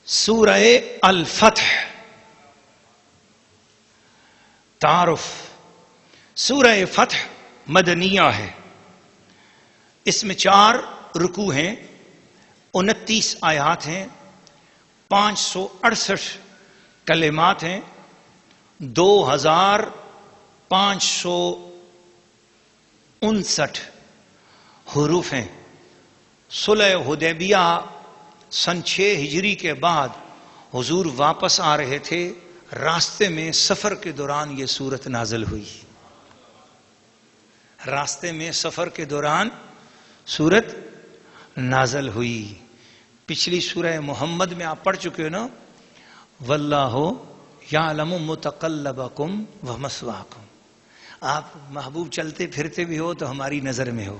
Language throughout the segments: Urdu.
سورہ الفتح تعارف. سورہ فتح مدنیہ ہے. اس میں 4 رکوع ہیں، 29 آیات ہیں، 568 کلمات ہیں، 2559 حروف ہیں. صلح حدیبیہ سن 6 ہجری کے بعد حضور واپس آ رہے تھے. راستے میں سفر کے دوران یہ سورت نازل ہوئی. راستے میں سفر کے دوران سورت نازل ہوئی. پچھلی سورہ محمد میں آپ پڑھ چکے ہو نا، واللہ یعلم متقلبکم ومثواکم. آپ محبوب چلتے پھرتے بھی ہو تو ہماری نظر میں ہو.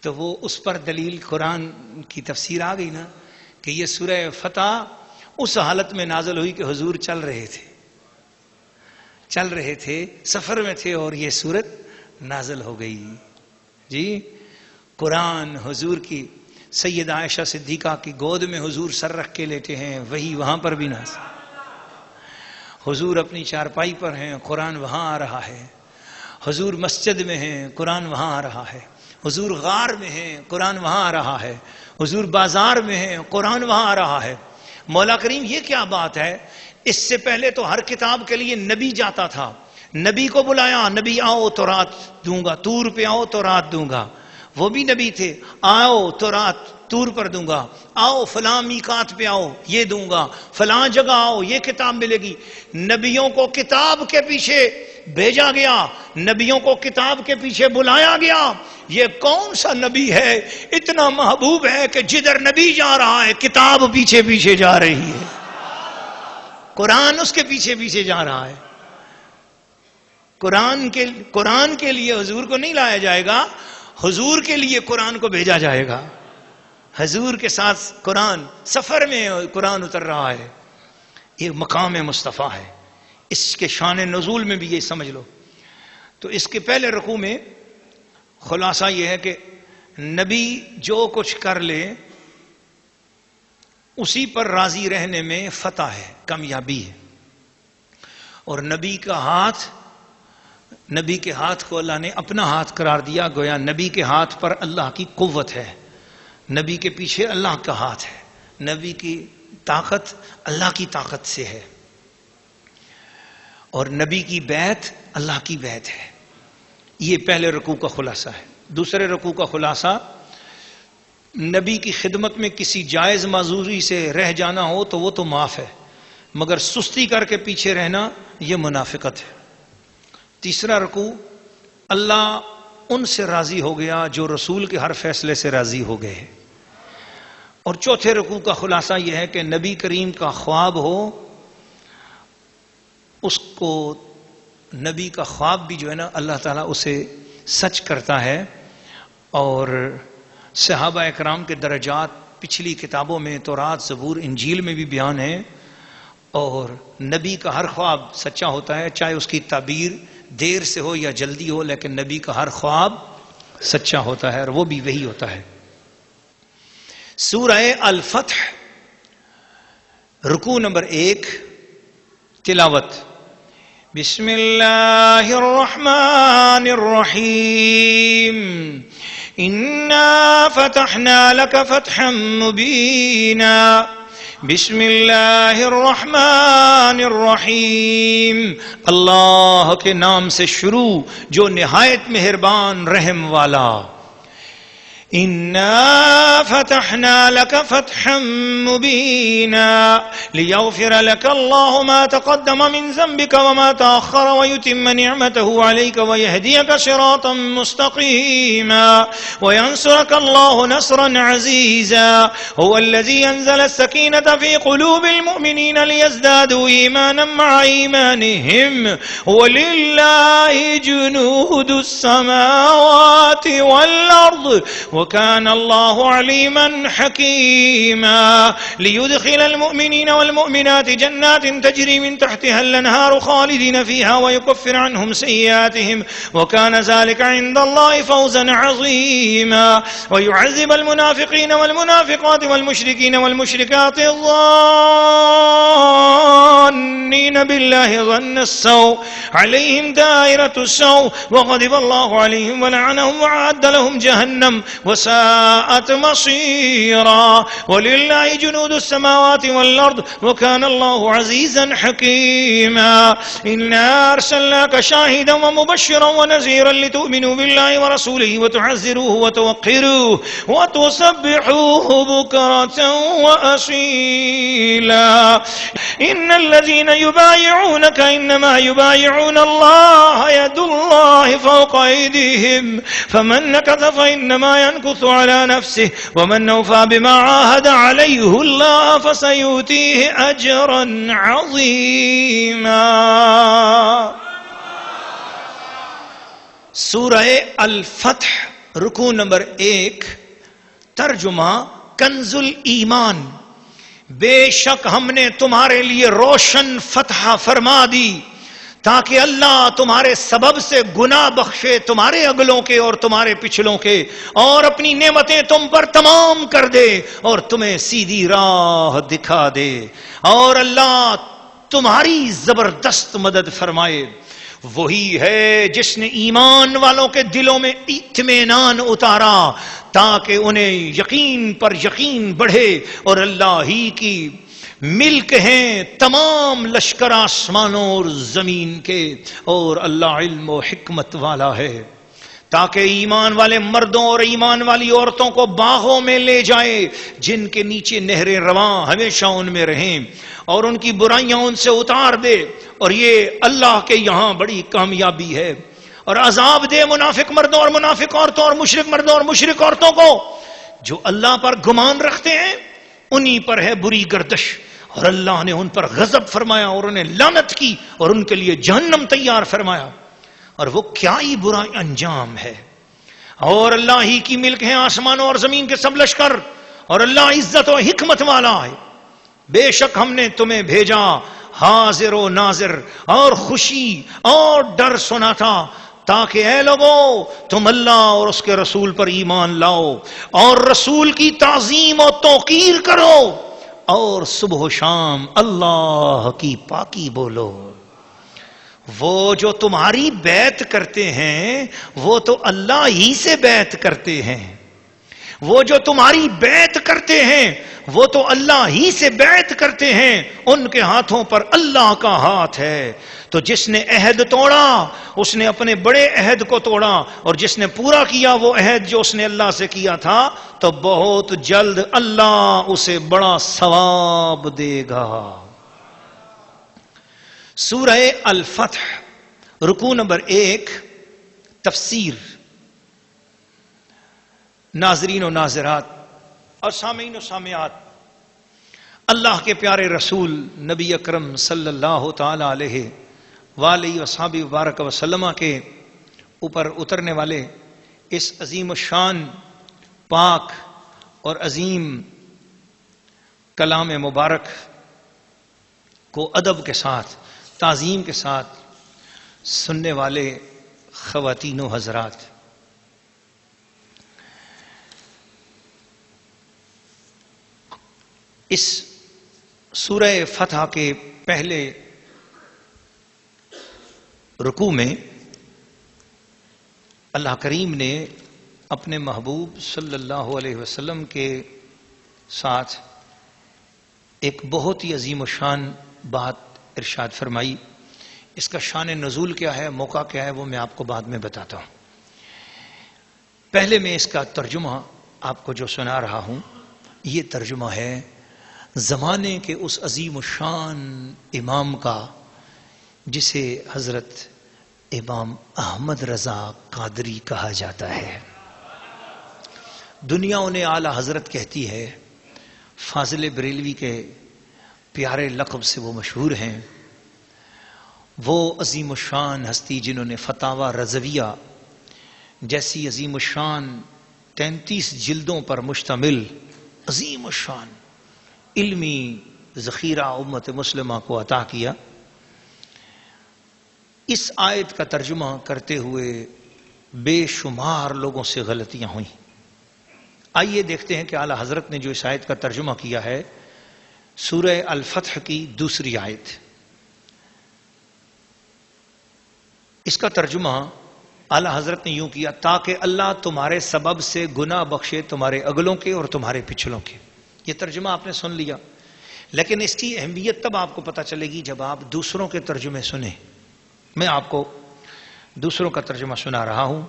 تو وہ اس پر دلیل قرآن کی تفسیر آ گئی نا کہ یہ سورہ فتح اس حالت میں نازل ہوئی کہ حضور چل رہے تھے سفر میں تھے اور یہ سورت نازل ہو گئی. جی قرآن حضور کی سیدہ عائشہ صدیقہ کی گود میں حضور سر رکھ کے لیٹے ہیں، وہی وہاں پر بھی نازل. حضور اپنی چارپائی پر ہیں، قرآن وہاں آ رہا ہے. حضور مسجد میں ہیں، قرآن وہاں آ رہا ہے. حضور غار میں ہیں، قرآن وہاں آ رہا ہے. حضور بازار میں ہیں، قرآن وہاں آ رہا ہے. مولا کریم یہ کیا بات ہے؟ اس سے پہلے تو ہر کتاب کے لیے نبی جاتا تھا، نبی کو بلایا، نبی آؤ تو رات دوں گا، طور پہ آؤ تو رات دوں گا. وہ بھی نبی تھے، آؤ تو رات طور پر دوں گا، آؤ فلاں میقات پہ آؤ یہ دوں گا، فلاں جگہ آؤ یہ کتاب ملے گی. نبیوں کو کتاب کے پیچھے بھیجا گیا، نبیوں کو کتاب کے پیچھے بلایا گیا. یہ کون سا نبی ہے اتنا محبوب ہے کہ جدھر نبی جا رہا ہے کتاب پیچھے پیچھے جا رہی ہے، قرآن اس کے پیچھے پیچھے جا رہا ہے. قرآن کے لیے حضور کو نہیں لایا جائے گا، حضور کے لیے قرآن کو بھیجا جائے گا. حضور کے ساتھ قرآن سفر میں قرآن اتر رہا ہے. یہ مقام مصطفیٰ ہے. اس کے شان نزول میں بھی یہ سمجھ لو. تو اس کے پہلے رکوع میں خلاصہ یہ ہے کہ نبی جو کچھ کر لے اسی پر راضی رہنے میں فتح ہے، کامیابی ہے. اور نبی کے ہاتھ کو اللہ نے اپنا ہاتھ قرار دیا، گویا نبی کے ہاتھ پر اللہ کی قوت ہے، نبی کے پیچھے اللہ کا ہاتھ ہے، نبی کی طاقت اللہ کی طاقت سے ہے، اور نبی کی بیعت اللہ کی بیعت ہے. یہ پہلے رکوع کا خلاصہ ہے. دوسرے رکوع کا خلاصہ، نبی کی خدمت میں کسی جائز معذوری سے رہ جانا ہو تو وہ تو معاف ہے، مگر سستی کر کے پیچھے رہنا یہ منافقت ہے. تیسرا رکوع، اللہ ان سے راضی ہو گیا جو رسول کے ہر فیصلے سے راضی ہو گئے. اور چوتھے رکوع کا خلاصہ یہ ہے کہ نبی کریم کا خواب ہو، اس کو نبی کا خواب بھی جو ہے نا اللہ تعالیٰ اسے سچ کرتا ہے. اور صحابہ اکرام کے درجات پچھلی کتابوں میں تورات، زبور، انجیل میں بھی بیان ہیں. اور نبی کا ہر خواب سچا ہوتا ہے، چاہے اس کی تعبیر دیر سے ہو یا جلدی ہو، لیکن نبی کا ہر خواب سچا ہوتا ہے اور وہ بھی وہی ہوتا ہے. سورہ الفتح رکوع نمبر 1 تلاوت. بسم اللہ الرحمن الرحیم انا فتحنا لك فتحا مبینا. بسم اللہ الرحمن الرحیم، اللہ کے نام سے شروع جو نہایت مہربان رحم والا. انا فتحنا لك فتحا مبینا لیغفر لك الله ما تقدم من ذنبك وما تأخر ويتم نعمته عليك ويهديك صراطا مستقيما وينصرك الله نصرا عزيزا. هو الذي أنزل السكينة في قلوب المؤمنين ليزدادوا إيمانا مع إيمانهم ولله جنود السماوات والأرض وكان الله عليما حكيما ليدخل المؤمنين والمؤمنات جنات تجري من تحتها الأنهار خالدين فيها ويكفر عنهم سيئاتهم وكان ذلك عند الله فوزا عظيما ويعذب المنافقين والمنافقات والمشركين والمشركات الظانين بالله ظن السوء عليهم دائرة السوء وغضب الله عليهم ولعنهم وأعد لهم جهنم وساءت مصيرا ولله جنود السماوات والأرض وكان الله عزيزا حكيما إنا أرسلناك شاهدا ومبشرا ونذيرا لتؤمنوا بالله ورسوله وتعزروه وتوقروه وتسبحوه بكرة وأصيلا إن الذين يبايعونك إنما يبايعون الله يد الله فوق أيديهم فمن نكث فإنما ينكث على نفسه ومن أوفى بما عاهد عليه الله فسيؤتيه أجرا عظيما. سورہ الفتح رکوع نمبر 1. ترجمہ کنز الایمان. بے شک ہم نے تمہارے لیے روشن فتح فرما دی تاکہ اللہ تمہارے سبب سے گناہ بخشے تمہارے اگلوں کے اور تمہارے پچھلوں کے اور اپنی نعمتیں تم پر تمام کر دے اور تمہیں سیدھی راہ دکھا دے اور اللہ تمہاری زبردست مدد فرمائے. وہی ہے جس نے ایمان والوں کے دلوں میں اطمینان اتارا تاکہ انہیں یقین پر یقین بڑھے اور اللہ ہی کی ملک ہیں تمام لشکر آسمانوں اور زمین کے اور اللہ علم و حکمت والا ہے تاکہ ایمان والے مردوں اور ایمان والی عورتوں کو باغوں میں لے جائے جن کے نیچے نہریں رواں ہمیشہ ان میں رہیں اور ان کی برائیاں ان سے اتار دے اور یہ اللہ کے یہاں بڑی کامیابی ہے. اور عذاب دے منافق مردوں اور منافق عورتوں اور مشرک مردوں اور مشرک عورتوں کو جو اللہ پر گمان رکھتے ہیں انہی پر ہے بری گردش اور اللہ نے ان پر غضب فرمایا اور انہیں لعنت کی اور ان کے لیے جہنم تیار فرمایا اور وہ کیا ہی برا انجام ہے. اور اللہ ہی کی ملک ہے آسمانوں اور زمین کے سب لشکر اور اللہ عزت و حکمت والا ہے. بے شک ہم نے تمہیں بھیجا حاضر و ناظر اور خوشی اور ڈر سناتا تاکہ اے لوگو تم اللہ اور اس کے رسول پر ایمان لاؤ اور رسول کی تعظیم و توقیر کرو اور صبح و شام اللہ کی پاکی بولو. وہ جو تمہاری بیعت کرتے ہیں وہ تو اللہ ہی سے بیعت کرتے ہیں. وہ جو تمہاری بیعت کرتے ہیں وہ تو اللہ ہی سے بیعت کرتے ہیں. ان کے ہاتھوں پر اللہ کا ہاتھ ہے. تو جس نے عہد توڑا اس نے اپنے بڑے عہد کو توڑا اور جس نے پورا کیا وہ عہد جو اس نے اللہ سے کیا تھا تو بہت جلد اللہ اسے بڑا ثواب دے گا. سورہ الفتح رکوع نمبر 1. تفسیر. ناظرین و ناظرات اور سامعین و سامعات، اللہ کے پیارے رسول نبی اکرم صلی اللہ تعالی علیہ وآلہ وصحبہ وبارک وسلم کے اوپر اترنے والے اس عظیم الشان پاک اور عظیم کلام مبارک کو ادب کے ساتھ تعظیم کے ساتھ سننے والے خواتین و حضرات، اس سورہ فتح کے پہلے رکوع میں اللہ کریم نے اپنے محبوب صلی اللہ علیہ وسلم کے ساتھ ایک بہت ہی عظیم و شان بات ارشاد فرمائی. اس کا شان نزول کیا ہے، موقع کیا ہے، وہ میں آپ کو بعد میں بتاتا ہوں. پہلے میں اس کا ترجمہ آپ کو جو سنا رہا ہوں یہ ترجمہ ہے زمانے کے اس عظیم الشان امام کا جسے حضرت امام احمد رضا قادری کہا جاتا ہے. دنیا انہیں اعلی حضرت کہتی ہے. فاضل بریلوی کے پیارے لقب سے وہ مشہور ہیں. وہ عظیم الشان ہستی جنہوں نے فتاوی رضویہ جیسی عظیم الشان 33 جلدوں پر مشتمل عظیم الشان علمی ذخیرہ امت مسلمہ کو عطا کیا. اس آیت کا ترجمہ کرتے ہوئے بے شمار لوگوں سے غلطیاں ہوئیں. آئیے دیکھتے ہیں کہ اعلیٰ حضرت نے جو اس آیت کا ترجمہ کیا ہے سورہ الفتح کی دوسری آیت. اس کا ترجمہ اعلیٰ حضرت نے یوں کیا: تاکہ اللہ تمہارے سبب سے گناہ بخشے تمہارے اگلوں کے اور تمہارے پچھلوں کے. یہ ترجمہ آپ نے سن لیا، لیکن اس کی اہمیت تب آپ کو پتہ چلے گی جب آپ دوسروں کے ترجمے سنیں. میں آپ کو دوسروں کا ترجمہ سنا رہا ہوں.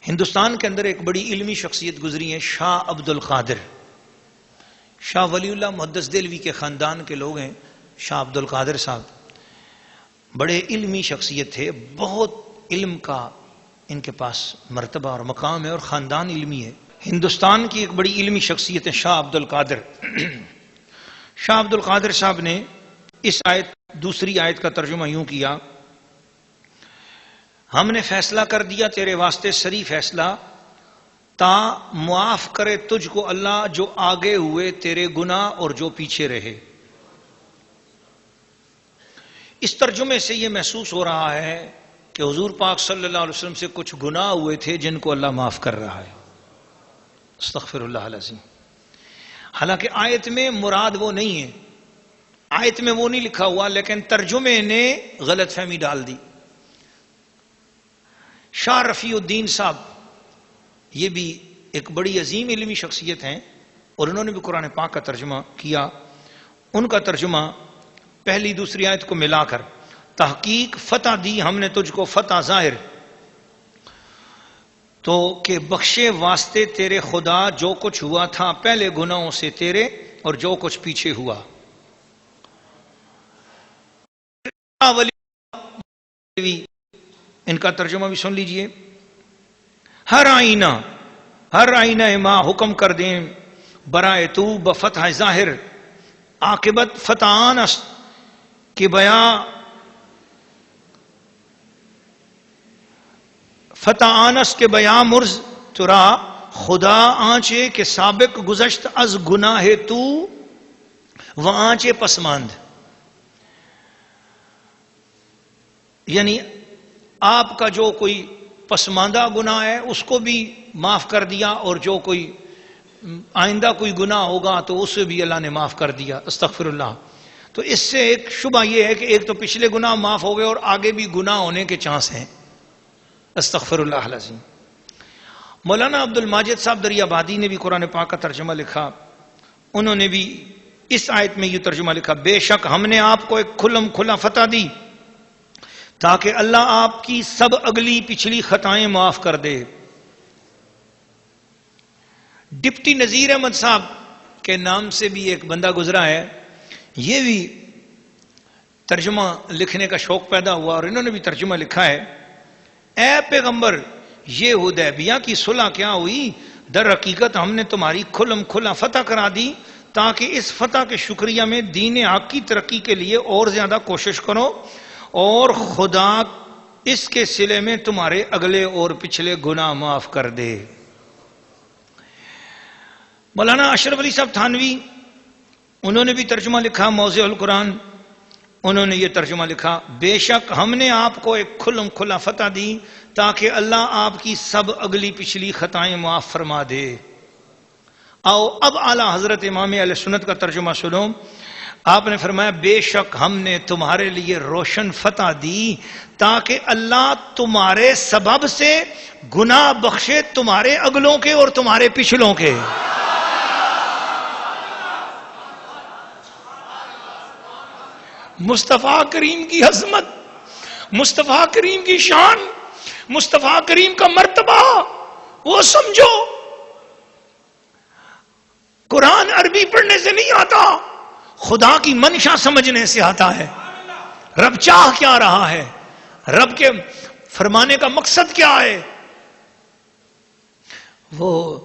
ہندوستان کے اندر ایک بڑی علمی شخصیت گزری ہے، شاہ عبد القادر. شاہ ولی اللہ محدث دہلوی کے خاندان کے لوگ ہیں. شاہ عبد القادر صاحب بڑے علمی شخصیت تھے، بہت علم کا ان کے پاس مرتبہ اور مقام ہے اور خاندان علمی ہے. ہندوستان کی ایک بڑی علمی شخصیت ہے شاہ عبد القادر. شاہ عبد القادر صاحب نے اس آیت دوسری آیت کا ترجمہ یوں کیا: ہم نے فیصلہ کر دیا تیرے واسطے سری فیصلہ، تا معاف کرے تجھ کو اللہ جو آگے ہوئے تیرے گناہ اور جو پیچھے رہے. اس ترجمے سے یہ محسوس ہو رہا ہے کہ حضور پاک صلی اللہ علیہ وسلم سے کچھ گناہ ہوئے تھے جن کو اللہ معاف کر رہا ہے. استغفر اللہ العظیم. حالانکہ آیت میں مراد وہ نہیں ہے، آیت میں وہ نہیں لکھا ہوا، لیکن ترجمے نے غلط فہمی ڈال دی. شاہ رفیع الدین صاحب یہ بھی ایک بڑی عظیم علمی شخصیت ہیں اور انہوں نے بھی قرآن پاک کا ترجمہ کیا. ان کا ترجمہ پہلی دوسری آیت کو ملا کر: تحقیق فتح دی ہم نے تجھ کو فتح ظاہر، تو کہ بخشے واسطے تیرے خدا جو کچھ ہوا تھا پہلے گناہوں سے تیرے اور جو کچھ پیچھے ہوا. ان کا ترجمہ بھی سن لیجئے: ہر آئینہ ماں حکم کر دیں برائے تو بفتح ظاہر، عاقبت فتح آنس کہ بیا فتح آنس کے بیا مرز ترا خدا آنچے کے سابق گزشت از گناہ تو و آنچے پسماند. یعنی آپ کا جو کوئی پسماندہ گناہ ہے اس کو بھی معاف کر دیا، اور جو کوئی آئندہ کوئی گناہ ہوگا تو اسے بھی اللہ نے معاف کر دیا. استغفر اللہ. تو اس سے ایک شبہ یہ ہے کہ ایک تو پچھلے گناہ معاف ہو گئے اور آگے بھی گناہ ہونے کے چانس ہیں. استغفر اللہ العظیم. مولانا عبد الماجد صاحب دریابادی نے بھی قرآن پاک کا ترجمہ لکھا. انہوں نے بھی اس آیت میں یہ ترجمہ لکھا: بے شک ہم نے آپ کو ایک کھلم کھلا فتح دی تاکہ اللہ آپ کی سب اگلی پچھلی خطائیں معاف کر دے. ڈپٹی نذیر احمد صاحب کے نام سے بھی ایک بندہ گزرا ہے، یہ بھی ترجمہ لکھنے کا شوق پیدا ہوا اور انہوں نے بھی ترجمہ لکھا ہے: اے پیغمبر، یہ حدیبیہ کی صلح کیا ہوئی؟ در حقیقت ہم نے تمہاری کھلم کھلا فتح کرا دی تاکہ اس فتح کے شکریہ میں دین حق کی ترقی کے لیے اور زیادہ کوشش کرو، اور خدا اس کے صلے میں تمہارے اگلے اور پچھلے گناہ معاف کر دے. مولانا اشرف علی صاحب تھانوی انہوں نے بھی ترجمہ لکھا موضع القرآن. انہوں نے یہ ترجمہ لکھا: بے شک ہم نے آپ کو ایک کھلم کھلا فتح دی تاکہ اللہ آپ کی سب اگلی پچھلی خطائیں معاف فرما دے. آؤ اب اعلیٰ حضرت امام اہل سنت کا ترجمہ سنو. آپ نے فرمایا: بے شک ہم نے تمہارے لیے روشن فتح دی تاکہ اللہ تمہارے سبب سے گناہ بخشے تمہارے اگلوں کے اور تمہارے پچھلوں کے. مصطفیٰ کریم کی عظمت، مصطفیٰ کریم کی شان، مصطفیٰ کریم کا مرتبہ وہ سمجھو. قرآن عربی پڑھنے سے نہیں آتا، خدا کی منشا سمجھنے سے آتا ہے. رب چاہ کیا رہا ہے، رب کے فرمانے کا مقصد کیا ہے. وہ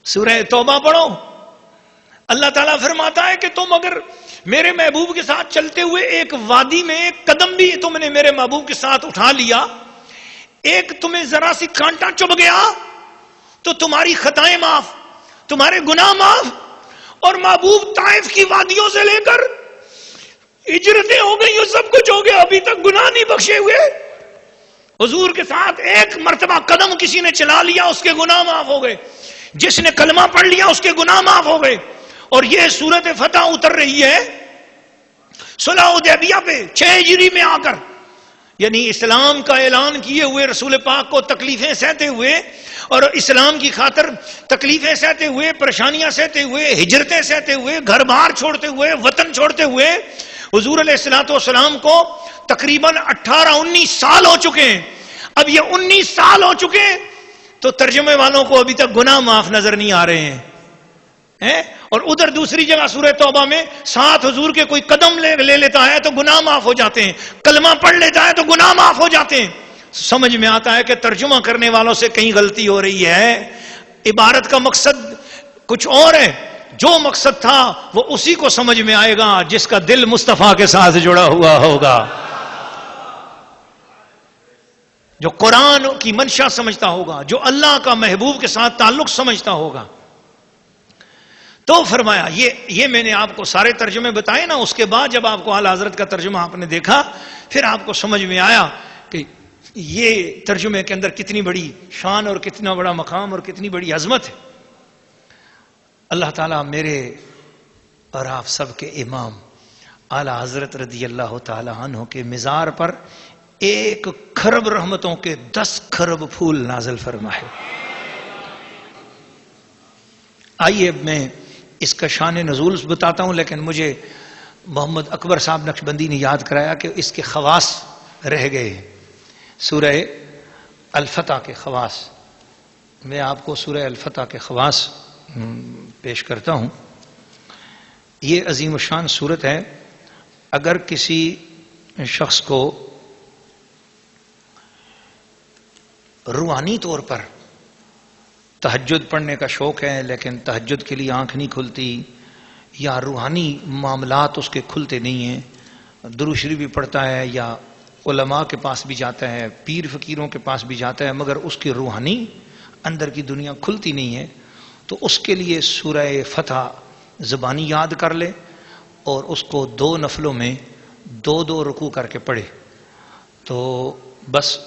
سورہ توبہ پڑھو، اللہ تعالیٰ فرماتا ہے کہ تم اگر میرے محبوب کے ساتھ چلتے ہوئے ایک وادی میں ایک قدم بھی تم نے میرے محبوب کے ساتھ اٹھا لیا، ایک تمہیں ذرا سی کانٹا چبھ گیا تو تمہاری خطائیں معاف، تمہارے گناہ معاف، اور محبوب طائف کی وادیوں سے لے کر ہجرتیں ہو گئی، سب کچھ ہو گیا، ابھی تک گناہ نہیں بخشے ہوئے۔ حضور کے ساتھ ایک مرتبہ قدم کسی نے چلا لیا، اس کے گناہ معاف ہو گئے، جس نے کلمہ پڑھ لیا اس کے گناہ معاف ہو گئے۔ اور یہ سورت فتح اتر رہی ہے صلح حدیبیہ پہ 6 ہجری میں آ کر، یعنی اسلام کا اعلان کیے ہوئے رسول پاک کو تکلیفیں سہتے ہوئے اور اسلام کی خاطر تکلیفیں سہتے ہوئے، پریشانیاں سہتے ہوئے، ہجرتیں سہتے ہوئے، گھر بار چھوڑتے ہوئے، وطن چھوڑتے ہوئے حضور علیہ الصلوۃ والسلام کو تقریباً 18-19 سال ہو چکے ہیں۔ اب یہ 19 سال ہو چکے ہیں تو ترجمے والوں کو ابھی تک گناہ معاف نظر نہیں آ رہے ہیں، اور ادھر دوسری جگہ سورہ توبہ میں ساتھ حضور کے کوئی قدم لے لیتا ہے تو گناہ معاف ہو جاتے ہیں، کلمہ پڑھ لیتا ہے تو گناہ معاف ہو جاتے ہیں۔ سمجھ میں آتا ہے کہ ترجمہ کرنے والوں سے کہیں غلطی ہو رہی ہے، عبارت کا مقصد کچھ اور ہے، جو مقصد تھا وہ اسی کو سمجھ میں آئے گا جس کا دل مصطفیٰ کے ساتھ جڑا ہوا ہوگا، جو قرآن کی منشا سمجھتا ہوگا، جو اللہ کا محبوب کے ساتھ تعلق سمجھتا ہوگا۔ تو فرمایا یہ میں نے آپ کو سارے ترجمے بتائے نا، اس کے بعد جب آپ کو اعلی حضرت کا ترجمہ آپ نے دیکھا پھر آپ کو سمجھ میں آیا کہ یہ ترجمے کے اندر کتنی بڑی شان اور کتنا بڑا مقام اور کتنی بڑی عظمت ہے۔ اللہ تعالیٰ میرے اور آپ سب کے امام اعلی حضرت رضی اللہ تعالیٰ عنہ کے مزار پر 1 کھرب رحمتوں کے 10 کھرب پھول نازل فرمائے۔ آئیے اب میں اس کا شان نزول بتاتا ہوں، لیکن مجھے محمد اکبر صاحب نقشبندی نے یاد کرایا کہ اس کے خواص رہ گئے ہیں۔ سورہ الفتح کے خواص، میں آپ کو سورہ الفتح کے خواص پیش کرتا ہوں۔ یہ عظیم الشان صورت ہے۔ اگر کسی شخص کو روحانی طور پر تہجد پڑھنے کا شوق ہے لیکن تہجد کے لیے آنکھ نہیں کھلتی، یا روحانی معاملات اس کے کھلتے نہیں ہیں، درود شریف بھی پڑھتا ہے یا علماء کے پاس بھی جاتا ہے، پیر فقیروں کے پاس بھی جاتا ہے، مگر اس کی روحانی اندر کی دنیا کھلتی نہیں ہے، تو اس کے لیے سورہ فتح زبانی یاد کر لے اور اس کو 2 نفلوں میں 2 رکوع کر کے پڑھے۔ تو بس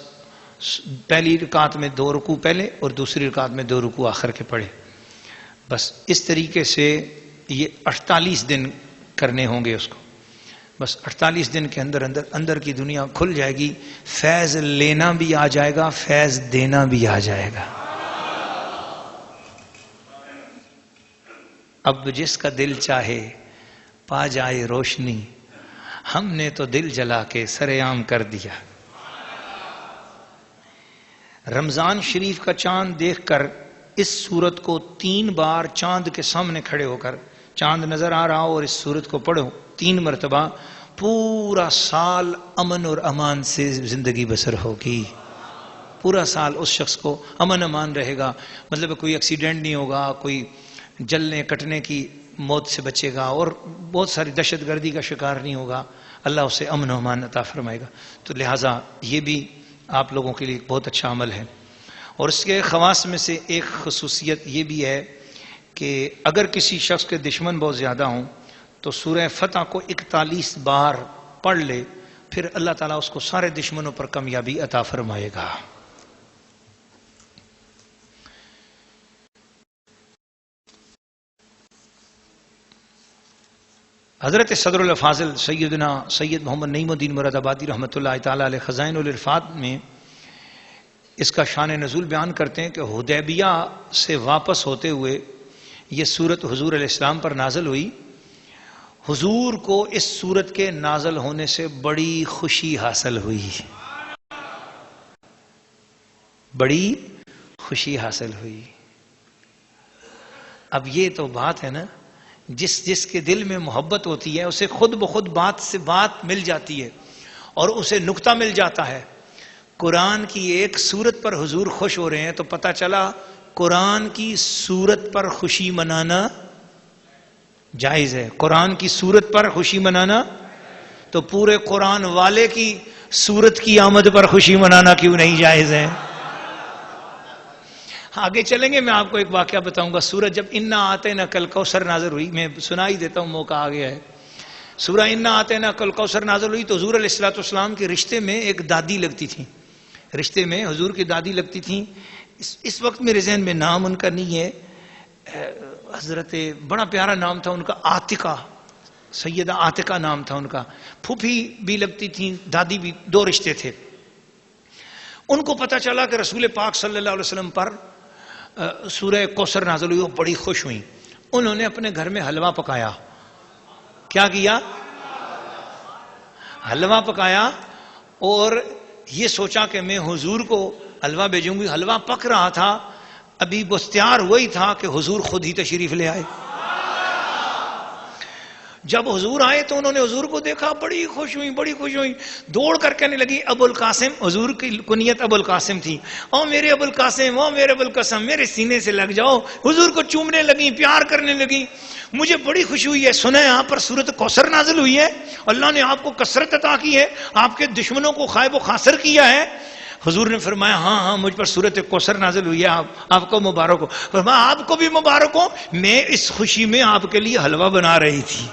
پہلی رکعت میں 2 رکوع پہلے اور دوسری رکعت میں 2 رکوع آخر کے پڑھے۔ بس اس طریقے سے یہ 48 دن کرنے ہوں گے اس کو۔ بس 48 دن کے اندر کی دنیا کھل جائے گی، فیض لینا بھی آ جائے گا، فیض دینا بھی آ جائے گا۔ اب جس کا دل چاہے پا جائے روشنی، ہم نے تو دل جلا کے سر عام کر دیا۔ رمضان شریف کا چاند دیکھ کر اس سورت کو 3 بار چاند کے سامنے کھڑے ہو کر، چاند نظر آ رہا ہو اور اس سورت کو پڑھو 3 مرتبہ، پورا سال امن اور امان سے زندگی بسر ہوگی۔ پورا سال اس شخص کو امن امان رہے گا، مطلب کوئی ایکسیڈنٹ نہیں ہوگا، کوئی جلنے کٹنے کی موت سے بچے گا اور بہت ساری دہشت گردی کا شکار نہیں ہوگا، اللہ اسے امن و امان عطا فرمائے گا۔ تو لہٰذا یہ بھی آپ لوگوں کے لیے بہت اچھا عمل ہے۔ اور اس کے خواص میں سے ایک خصوصیت یہ بھی ہے کہ اگر کسی شخص کے دشمن بہت زیادہ ہوں تو سورہ فتح کو 41 بار پڑھ لے، پھر اللہ تعالیٰ اس کو سارے دشمنوں پر کامیابی عطا فرمائے گا۔ حضرت صدر الفاضل سیدنا سید محمد نعیم الدین مراد آبادی رحمۃ اللہ تعالیٰ علیہ خزائن العرفات میں اس کا شان نزول بیان کرتے ہیں کہ حدیبیہ سے واپس ہوتے ہوئے یہ سورت حضور علیہ السلام پر نازل ہوئی۔ حضور کو اس سورت کے نازل ہونے سے بڑی خوشی حاصل ہوئی، بڑی خوشی حاصل ہوئی۔ اب یہ تو بات ہے نا، جس کے دل میں محبت ہوتی ہے اسے خود بخود بات سے بات مل جاتی ہے اور اسے نکتہ مل جاتا ہے۔ قرآن کی ایک سورت پر حضور خوش ہو رہے ہیں تو پتہ چلا قرآن کی سورت پر خوشی منانا جائز ہے۔ قرآن کی سورت پر خوشی منانا تو پورے قرآن والے کی سورت کی آمد پر خوشی منانا کیوں نہیں جائز ہے؟ آگے چلیں گے، میں آپ کو ایک واقعہ بتاؤں گا. سورت جب انا آتینا کل کوثر نازل ہوئی، میں سنا ہی دیتا ہوں، موقع آ گیا ہے. سورہ انا آتینا کل کوثر نازل ہوئی تو حضور علیہ الصلوۃ والسلام کے رشتے میں ایک دادی لگتی تھی، رشتے میں حضور کی دادی لگتی تھیں. اس وقت میرے ذہن میں نام ان کا نہیں ہے، حضرت بڑا پیارا نام تھا ان کا، عاتقہ، سیدہ عاتقہ نام تھا ان کا. پھوپھی بھی لگتی تھیں، دادی بھی، دو رشتے تھے. ان کو پتہ چلا کہ رسول پاک صلی اللہ علیہ وسلم پر سورہ کوثر نازل ہوئی، وہ بڑی خوش ہوئیں. انہوں نے اپنے گھر میں حلوہ پکایا. کیا کیا؟ حلوہ پکایا اور یہ سوچا کہ میں حضور کو حلوہ بھیجوں گی. حلوہ پک رہا تھا، ابھی بس تیار وہی تھا کہ حضور خود ہی تشریف لے آئے. جب حضور آئے تو انہوں نے حضور کو دیکھا، بڑی خوش ہوئی، بڑی خوش ہوئی. دوڑ کر کہنے لگی ابو القاسم، حضور کی کنیت ابو القاسم تھی، او میرے ابو القاسم، او میرے ابو القاسم، میرے سینے سے لگ جاؤ. حضور کو چومنے لگی، پیار کرنے لگی. مجھے بڑی خوشی ہوئی ہے، سنا ہے آپ پر سورت کوثر نازل ہوئی ہے، اللہ نے آپ کو کثرت عطا کی ہے، آپ کے دشمنوں کو خائب و خاسر کیا ہے. حضور نے فرمایا ہاں ہاں مجھ پر سورت کوثر نازل ہوئی ہے، آپ کو مبارک ہو. فرمایا آپ کو بھی مبارک ہو، میں اس خوشی میں آپ کے لیے حلوہ بنا رہی تھی.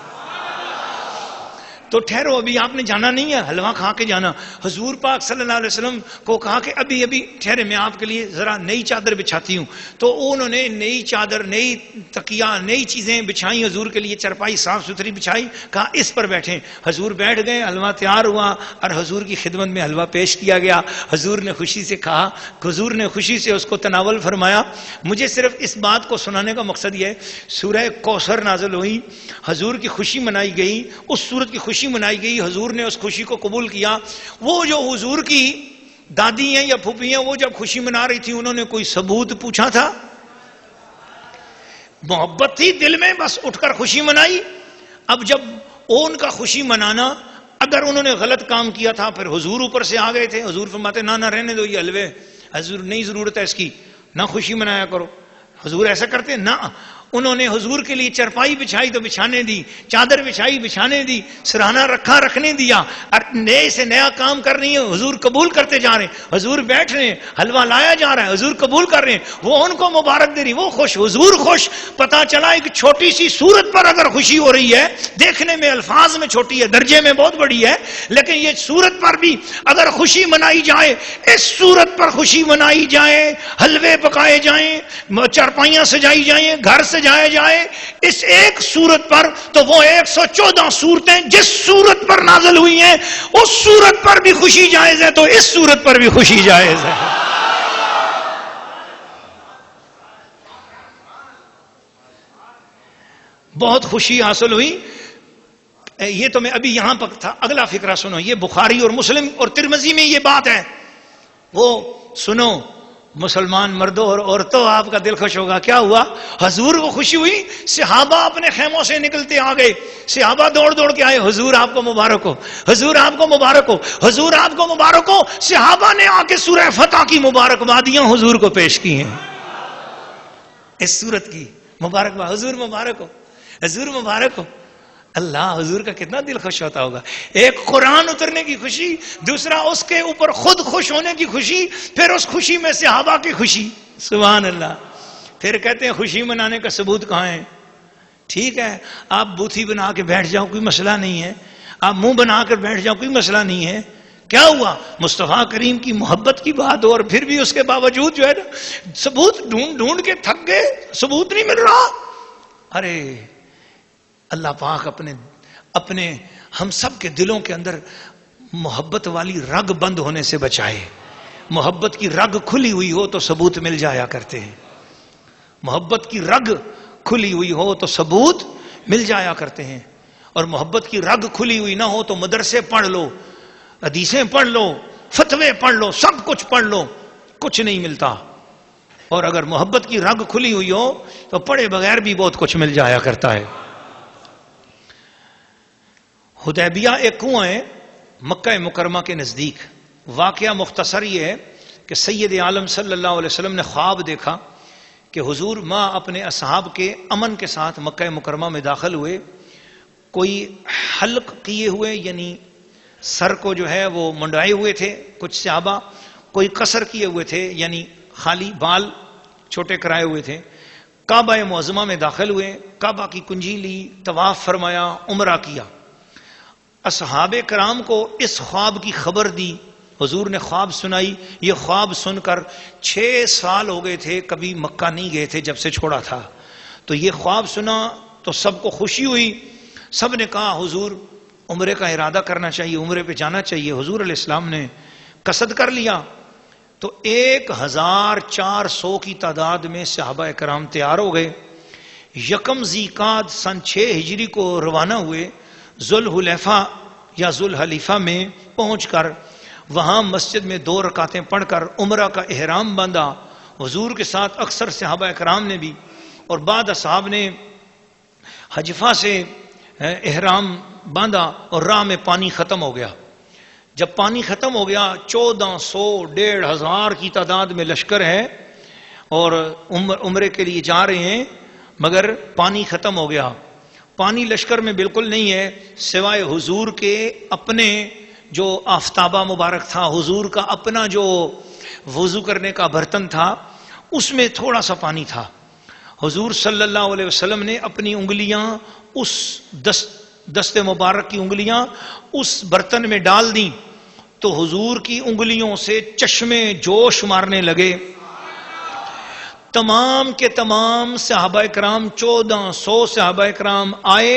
تو ٹھہرو، ابھی آپ نے جانا نہیں ہے، حلوہ کھا کے جانا. حضور پاک صلی اللہ علیہ وسلم کو کہا کہ ابھی ٹھہرے، میں آپ کے لیے ذرا نئی چادر بچھاتی ہوں. تو انہوں نے نئی چادر، نئی تکیہ، نئی چیزیں بچھائیں حضور کے لیے، چرپائی صاف ستھری بچھائی، کہا اس پر بیٹھیں. حضور بیٹھ گئے، حلوہ تیار ہوا اور حضور کی خدمت میں حلوہ پیش کیا گیا. حضور نے خوشی سے کہا، حضور نے خوشی سے اس کو تناول فرمایا. مجھے صرف اس بات کو سنانے کا مقصد یہ ہے، سورہ کوثر نازل ہوئی، حضور کی خوشی منائی گئی، اس سورت کی خوشی منائی گئی، حضور نے اس خوشی کو قبول کیا. وہ جو حضور کی دادی ہیں یا پھوپھی ہیں، وہ جب خوشی منا رہی تھی، انہوں نے کوئی ثبوت پوچھا تھا؟ محبت تھی دل میں، بس اٹھ کر خوشی منائی. اب جب ان کا خوشی منانا، اگر انہوں نے غلط کام کیا تھا، پھر حضور اوپر سے آ گئے تھے. حضور فرماتے نہ رہنے دو یہ حلوے، حضور نہیں ضرورت ہے اس کی، نہ خوشی منایا کرو. حضور ایسا کرتے نہ، انہوں نے حضور کے لیے چرپائی بچھائی تو بچھانے دی، چادر بچھائی بچھانے دی، سرہانہ رکھا رکھنے دیا. اور نئے سے نیا کام کر رہی ہیں، حضور قبول کرتے جا رہے ہیں. حضور بیٹھ رہے ہیں، حلوہ لایا جا رہا ہے، حضور قبول کر رہے ہیں، وہ ان کو مبارک دے رہی، وہ خوش، حضور خوش. پتا چلا ایک چھوٹی سی سورت پر اگر خوشی ہو رہی ہے، دیکھنے میں الفاظ میں چھوٹی ہے، درجے میں بہت بڑی ہے، لیکن یہ سورت پر بھی اگر خوشی منائی جائے، اس سورت پر خوشی منائی جائے، حلوے پکائے جائیں، چرپائیاں سجائی جائیں، گھر سجائے جائے اس ایک سورت پر، تو وہ 114 سورتیں جس سورت پر نازل ہوئی ہیں، اس سورت پر بھی خوشی جائز ہے، تو اس سورت پر بھی خوشی جائز ہے. بہت خوشی حاصل ہوئی. یہ تو میں ابھی یہاں پر تھا. اگلا فقرہ سنو، یہ بخاری اور مسلم اور ترمذی میں یہ بات ہے، وہ سنو مسلمان مردوں اور عورتوں، آپ کا دل خوش ہوگا. کیا ہوا؟ حضور کو خوشی ہوئی، صحابہ اپنے خیموں سے نکلتے آ گئے، صحابہ دوڑ دوڑ کے آئے، حضور آپ کو مبارک ہو، حضور آپ کو مبارک ہو، حضور آپ کو مبارک ہو. صحابہ نے آ کے سورہ فتح کی مبارکبادیاں حضور کو پیش کی ہیں، اس سورت کی مبارکباد. حضور مبارک ہو، حضور مبارک ہو. اللہ، حضور کا کتنا دل خوش ہوتا ہوگا. ایک قرآن اترنے کی خوشی، دوسرا اس کے اوپر خود خوش ہونے کی خوشی، پھر اس خوشی میں صحابہ کی خوشی. سبحان اللہ. پھر کہتے ہیں خوشی منانے کا ثبوت کہاں ہے؟ ٹھیک ہے، آپ بوتھی بنا کے بیٹھ جاؤ، کوئی مسئلہ نہیں ہے، آپ منہ بنا کر بیٹھ جاؤ، کوئی مسئلہ نہیں ہے. کیا ہوا؟ مصطفیٰ کریم کی محبت کی بات ہو، اور پھر بھی اس کے باوجود جو ہے نا ثبوت ڈھونڈ ڈھونڈ کے تھک گئے، ثبوت نہیں مل رہا. ارے اللہ پاک اپنے ہم سب کے دلوں کے اندر محبت والی رگ بند ہونے سے بچائے. محبت کی رگ کھلی ہوئی ہو تو ثبوت مل جایا کرتے ہیں. محبت کی رگ کھلی ہوئی ہو تو ثبوت مل جایا کرتے ہیں. اور محبت کی رگ کھلی ہوئی نہ ہو تو مدرسے پڑھ لو، حدیثیں پڑھ لو، فتوے پڑھ لو، سب کچھ پڑھ لو، کچھ نہیں ملتا. اور اگر محبت کی رگ کھلی ہوئی ہو تو پڑھے بغیر بھی بہت کچھ مل جایا کرتا ہے. حدیبیہ ایک کنواں ہے مکہ مکرمہ کے نزدیک. واقعہ مختصر یہ ہے کہ سید عالم صلی اللہ علیہ وسلم نے خواب دیکھا کہ حضور ماں اپنے اصحاب کے امن کے ساتھ مکہ مکرمہ میں داخل ہوئے. کوئی حلق کیے ہوئے، یعنی سر کو جو ہے وہ منڈائے ہوئے تھے کچھ صحابہ، کوئی قصر کیے ہوئے تھے یعنی خالی بال چھوٹے کرائے ہوئے تھے. کعبہ معظمہ میں داخل ہوئے، کعبہ کی کنجی لی، طواف فرمایا، عمرہ کیا. اصحاب کرام کو اس خواب کی خبر دی، حضور نے خواب سنائی. یہ خواب سن کر 6 سال ہو گئے تھے کبھی مکہ نہیں گئے تھے جب سے چھوڑا تھا. تو یہ خواب سنا تو سب کو خوشی ہوئی. سب نے کہا حضور عمرے کا ارادہ کرنا چاہیے، عمرے پہ جانا چاہیے. حضور علیہ السلام نے قصد کر لیا. تو 1400 کی تعداد میں صحابہ کرام تیار ہو گئے. یکم ذی قعدہ سن 6 ہجری کو روانہ ہوئے. ذوالحلیفہ یا ذوالحلیفہ میں پہنچ کر وہاں مسجد میں 2 رکعتیں پڑھ کر عمرہ کا احرام باندھا. حضور کے ساتھ اکثر صحابہ کرام نے بھی، اور بعد اصحاب نے حجفہ سے احرام باندھا اور راہ میں پانی ختم ہو گیا. جب پانی ختم ہو گیا 1400 1500 کی تعداد میں لشکر ہے اور عمرے کے لیے جا رہے ہیں، مگر پانی ختم ہو گیا. پانی لشکر میں بالکل نہیں ہے سوائے حضور کے اپنے جو آفتابہ مبارک تھا، حضور کا اپنا جو وضو کرنے کا برتن تھا اس میں تھوڑا سا پانی تھا. حضور صلی اللہ علیہ وسلم نے اپنی انگلیاں اس دست مبارک کی انگلیاں اس برتن میں ڈال دیں تو حضور کی انگلیوں سے چشمے جوش مارنے لگے. تمام کے تمام صحابہ کرام 1400 صحابہ کرام آئے،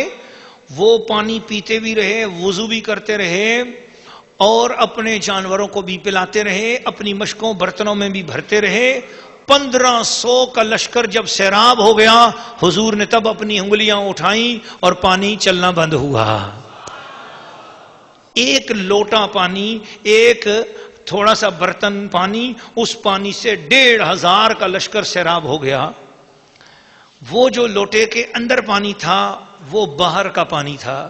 وہ پانی پیتے بھی رہے، وضو بھی کرتے رہے اور اپنے جانوروں کو بھی پلاتے رہے، اپنی مشکوں برتنوں میں بھی بھرتے رہے. 1500 کا لشکر جب سیراب ہو گیا حضور نے تب اپنی انگلیاں اٹھائیں اور پانی چلنا بند ہوا. ایک لوٹا پانی، ایک تھوڑا سا برتن پانی، اس پانی سے 1500 کا لشکر سیراب ہو گیا. وہ جو لوٹے کے اندر پانی تھا وہ باہر کا پانی تھا.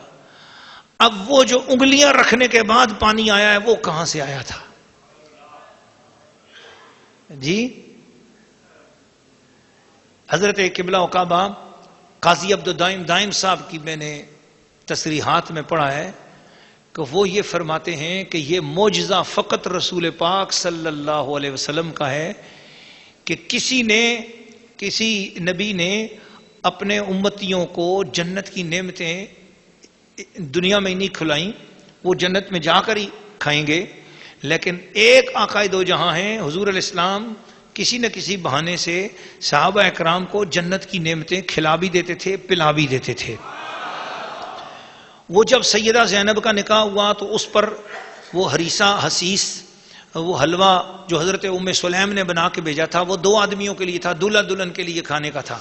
اب وہ جو انگلیاں رکھنے کے بعد پانی آیا ہے وہ کہاں سے آیا تھا؟ جی حضرت قبلہ و کعبہ قاضی عبدالدائم دائم صاحب کی میں نے تصریحات میں پڑھا ہے کہ وہ یہ فرماتے ہیں کہ یہ معجزہ فقط رسول پاک صلی اللہ علیہ وسلم کا ہے کہ کسی نبی نے اپنے امتیوں کو جنت کی نعمتیں دنیا میں نہیں کھلائیں، وہ جنت میں جا کر ہی کھائیں گے. لیکن ایک آقائے دو جہاں ہیں، حضور علیہ السلام کسی نہ کسی بہانے سے صحابہ اکرام کو جنت کی نعمتیں کھلا بھی دیتے تھے، پلا بھی دیتے تھے. وہ جب سیدہ زینب کا نکاح ہوا تو اس پر وہ ہریسہ حسیس، وہ حلوہ جو حضرت ام سلیم نے بنا کے بھیجا تھا وہ 2 آدمیوں کے لیے تھا، دلہا دلہن کے لیے کھانے کا تھا.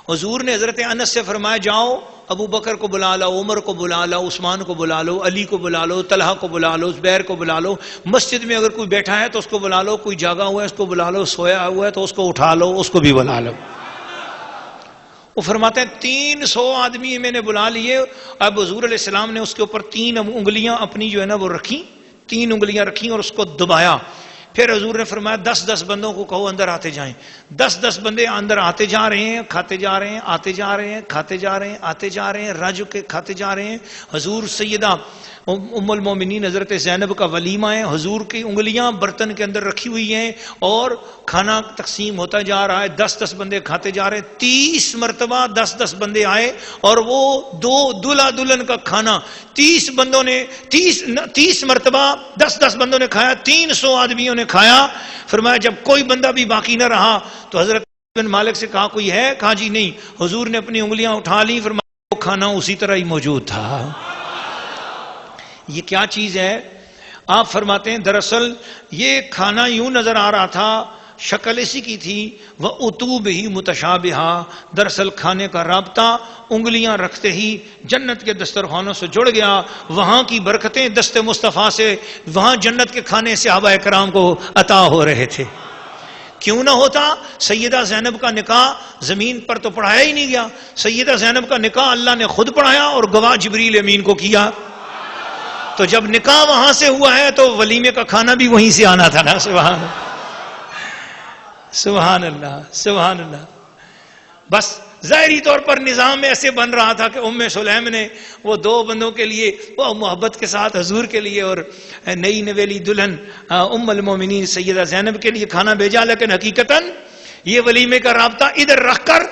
حضور نے حضرت انس سے فرمایا جاؤ ابو بکر کو بلا لو، عمر کو بلا لو، عثمان کو بلا لو، علی کو بلا لو، طلحہ کو بلا لو، زبیر کو بلا لو. مسجد میں اگر کوئی بیٹھا ہے تو اس کو بلا لو، کوئی جاگا ہوا ہے اس کو بلا لو، سویا ہوا ہے تو اس کو اٹھا لو، اس کو بھی بلا لو. وہ فرماتے ہیں 300 آدمی میں نے بلا لیے. اب حضور علیہ السلام نے اس کے اوپر 3 انگلیاں اپنی جو ہے نا وہ رکھی، 3 انگلیاں رکھی اور اس کو دبایا. پھر حضور نے فرمایا 10 بندوں کو کہو اندر آتے جائیں. 10 بندے اندر آتے جا رہے ہیں، کھاتے جا رہے ہیں، آتے جا رہے ہیں، کھاتے جا رہے ہیں، آتے جا رہے ہیں، راجو کے کھاتے جا رہے ہیں. حضور سیدہ ام المومنین حضرت زینب کا ولیمہ ہے، حضور کی انگلیاں برتن کے اندر رکھی ہوئی ہیں اور کھانا تقسیم ہوتا جا رہا ہے. 10 بندے کھاتے جا رہے ہیں. 30 مرتبہ 10 بندے آئے اور وہ 2 دلہا دلہن کا کھانا 30 بندوں نے 30 مرتبہ 10 بندوں نے کھایا، 300 آدمیوں نے کھایا. فرمایا جب کوئی بندہ بھی باقی نہ رہا تو حضرت بن مالک سے کہا کوئی ہے؟ کہا جی نہیں. حضور نے اپنی انگلیاں اٹھا لی، فرمایا وہ کھانا اسی طرح ہی موجود تھا. یہ کیا چیز ہے؟ آپ فرماتے ہیں دراصل یہ کھانا یوں نظر آ رہا تھا، شکل اسی کی تھی، وہ اتوب ہی متشابہہ. دراصل کھانے کا رابطہ انگلیاں رکھتے ہی جنت کے دسترخوانوں سے جڑ گیا. وہاں کی برکتیں دست مصطفیٰ سے وہاں جنت کے کھانے صحابہ کرام کو عطا ہو رہے تھے. کیوں نہ ہوتا؟ سیدہ زینب کا نکاح زمین پر تو پڑھایا ہی نہیں گیا. سیدہ زینب کا نکاح اللہ نے خود پڑھایا اور گواہ جبریل امین کو کیا. تو جب نکاح وہاں سے ہوا ہے تو ولیمے کا کھانا بھی وہیں سے آنا تھا نا. سبحان اللہ سبحان اللہ سبحان اللہ. بس ظاہری طور پر نظام ایسے بن رہا تھا کہ ام سلیم نے وہ دو بندوں کے لیے وہ محبت کے ساتھ حضور کے لیے اور نئی نویلی دلہن ام المومنین سیدہ زینب کے لیے کھانا بھیجا، لیکن حقیقتاً یہ ولیمے کا رابطہ ادھر رکھ کر